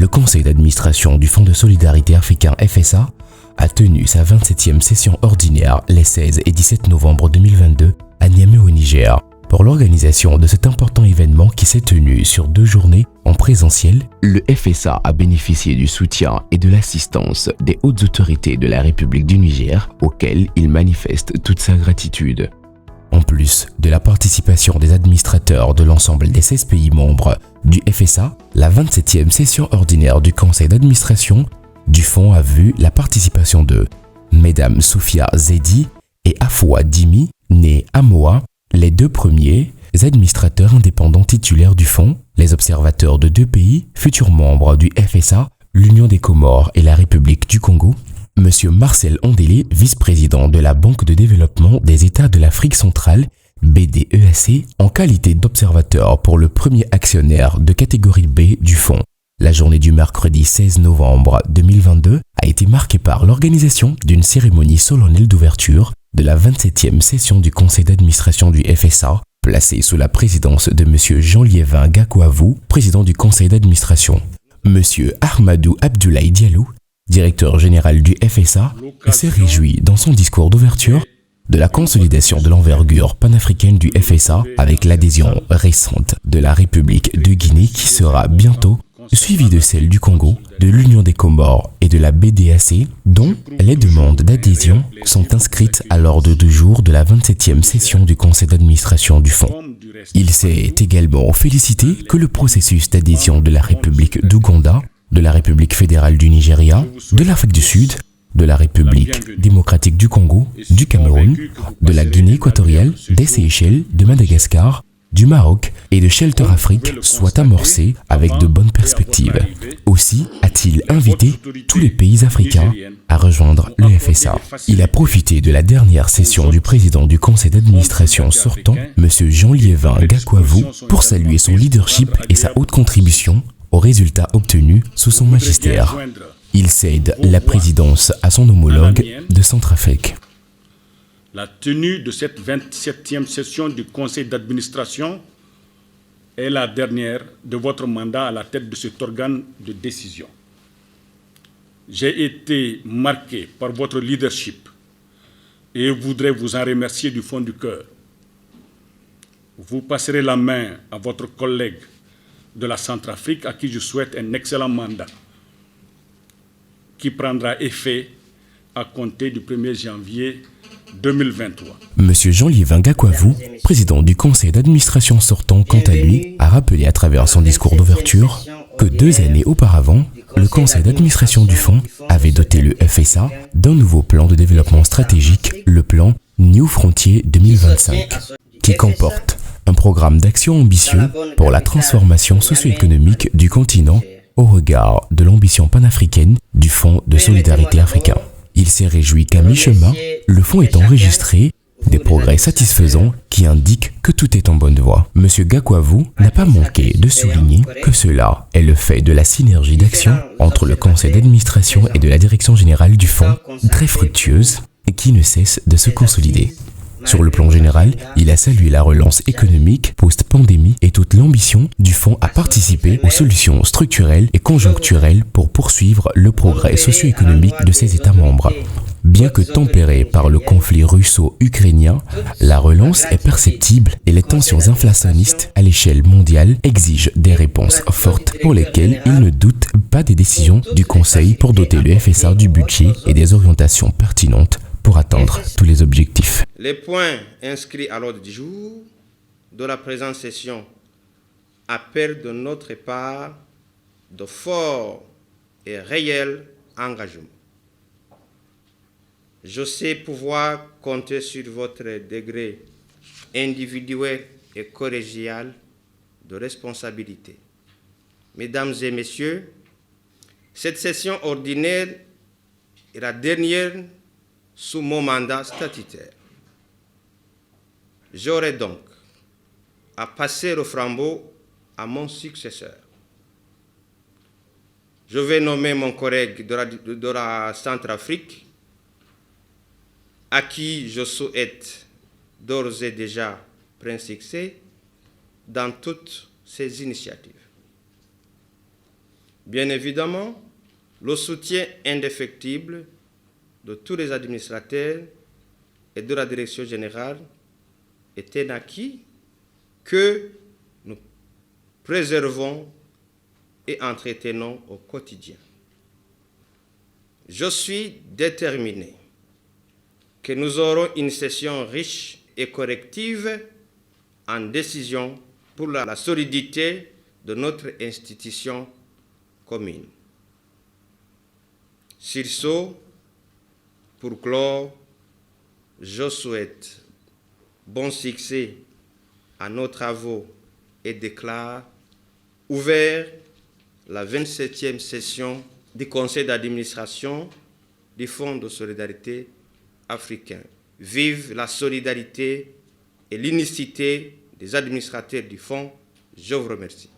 le conseil d'administration du Fonds de solidarité africain FSA a tenu sa 27e session ordinaire les 16 et 17 novembre 2022 à Niamey au Niger. Pour l'organisation de cet important événement qui s'est tenu sur 2 journées en présentiel, le FSA a bénéficié du soutien et de l'assistance des hautes autorités de la République du Niger, auxquelles il manifeste toute sa gratitude. En plus de la participation des administrateurs de l'ensemble des 16 pays membres du FSA, la 27e session ordinaire du conseil d'administration du fonds a vu la participation de Mesdames Sophia Zedi et Afua Dimi, nés à Moa, les 2 premiers administrateurs indépendants titulaires du fonds, les observateurs de 2 pays, futurs membres du FSA, l'Union des Comores et la République du Congo, Monsieur Marcel Ondélé, vice-président de la Banque de développement des États de l'Afrique centrale, BDEAC, en qualité d'observateur pour le premier actionnaire de catégorie B du fonds. La journée du mercredi 16 novembre 2022 a été marquée par l'organisation d'une cérémonie solennelle d'ouverture de la 27e session du conseil d'administration du FSA, placée sous la présidence de M. Jean-Liévin Gakouavou, président du conseil d'administration. M. Ahmadou Abdoulaye Diallo, directeur général du FSA, s'est réjoui dans son discours d'ouverture de la consolidation de l'envergure panafricaine du FSA avec l'adhésion récente de la République de Guinée qui sera bientôt suivie de celle du Congo, de l'Union des Comores et de la BDAC, dont les demandes d'adhésion sont inscrites à l'ordre du jour de la 27e session du conseil d'administration du fonds. Il s'est également félicité que le processus d'adhésion de la République d'Ouganda, de la République fédérale du Nigeria, de l'Afrique du Sud, de la République démocratique du Congo, du Cameroun, de la Guinée équatoriale, des Seychelles, de Madagascar, du Maroc et de Shelter Afrique soit amorcé avec de bonnes perspectives. Aussi a-t-il invité tous les pays africains à rejoindre le FSA. Il a profité de la dernière session du président du conseil d'administration sortant, M. Jean-Liévin Gakouavou, pour saluer son leadership et sa haute contribution aux résultats obtenus sous son magistère. Il cède la présidence à son homologue de Centrafrique. La tenue de cette 27e session du conseil d'administration est la dernière de votre mandat à la tête de cet organe de décision. J'ai été marqué par votre leadership et voudrais vous en remercier du fond du cœur. Vous passerez la main à votre collègue de la Centrafrique à qui je souhaite un excellent mandat qui prendra effet à compter du 1er janvier 2023. Monsieur Jean-Liévin Gakouavou, président du conseil d'administration sortant, quant à lui, a rappelé à travers son discours d'ouverture que 2 années auparavant, le conseil d'administration du fonds avait doté le FSA d'un nouveau plan de développement stratégique, le plan New Frontier 2025, qui comporte un programme d'action ambitieux pour la transformation socio-économique du continent au regard de l'ambition panafricaine du Fonds de solidarité africain. Il s'est réjoui qu'à mi-chemin, le fonds ait enregistré des progrès satisfaisants qui indiquent que tout est en bonne voie. M. Gakouavou n'a pas manqué de souligner que cela est le fait de la synergie d'action entre le conseil d'administration et de la direction générale du fonds, très fructueuse et qui ne cesse de se consolider. Sur le plan général, il a salué la relance économique post-pandémie et toute l'ambition du fonds à participer aux solutions structurelles et conjoncturelles pour poursuivre le progrès socio-économique de ses États membres. Bien que tempérée par le conflit russo-ukrainien, la relance est perceptible et les tensions inflationnistes à l'échelle mondiale exigent des réponses fortes pour lesquelles il ne doute pas des décisions du Conseil pour doter le FSA du budget et des orientations pertinentes pour atteindre tous les objectifs. Les points inscrits à l'ordre du jour de la présente session appellent de notre part de forts et réels engagements. Je sais pouvoir compter sur votre degré individuel et collégial de responsabilité. Mesdames et messieurs, cette session ordinaire est la dernière sous mon mandat statutaire. J'aurai donc à passer le flambeau à mon successeur. Je vais nommer mon collègue de la Centrafrique, à qui je souhaite d'ores et déjà plein succès dans toutes ces initiatives. Bien évidemment, le soutien indéfectible de tous les administrateurs et de la direction générale est un acquis que nous préservons et entretenons au quotidien. Je suis déterminé que nous aurons une session riche et corrective en décisions pour la solidité de notre institution commune. Sur ce, pour clore, je souhaite bon succès à nos travaux et déclare ouvert la 27e session du Conseil d'administration du Fonds de solidarité africain. Vive la solidarité et l'unicité des administrateurs du Fonds. Je vous remercie.